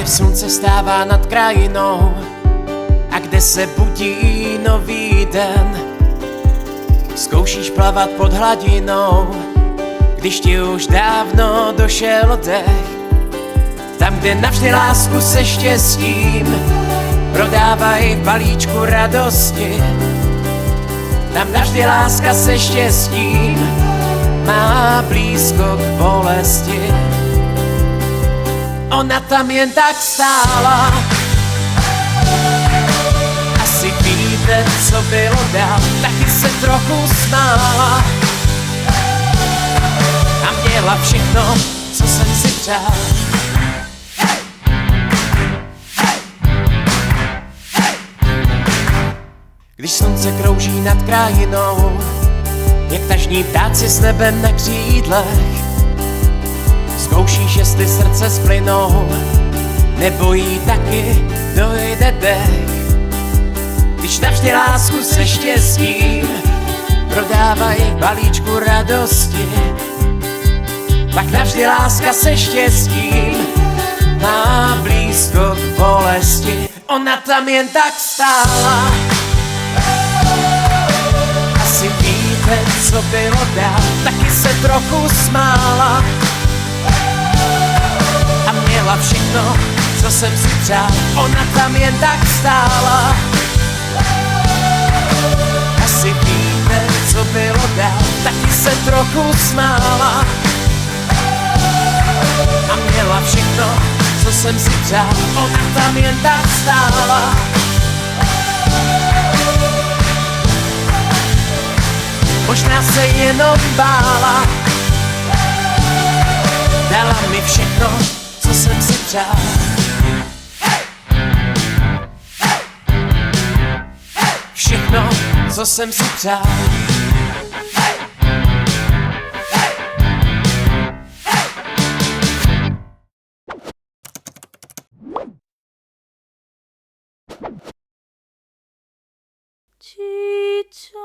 v slunce stává nad krajinou a kde se budí nový den. Zkoušíš plavat pod hladinou, když ti už dávno došel dech. Tam, kde navždy lásku se štěstím prodávají v balíčku radosti. Tam navždy láska se štěstím má blízko k bolesti. Ona tam jen tak stála, asi víte, co bylo dál. Taky se trochu smála a měla všechno, co jsem si přál. Když slunce krouží nad krajinou, jak tažní ptáci s nebem na křídlech, zkoušíš, jestli srdce splynou, nebo jí taky dojde dech. Když navždy lásku se štěstím prodávají v balíčku radosti, pak navždy láska se štěstím má blízko k bolesti. Ona tam jen tak stála, asi víte, co bylo dál. Taky se trochu smála a měla všechno, co jsem si přál. Ona tam jen tak stála, asi víte, co bylo dál. Taky se trochu smála a měla všechno, co jsem si přál. Ona tam jen tak stála, možná se jenom bála. Dala mi všechno, co jsem si přál. Všechno, co jsem si přál. Ciccio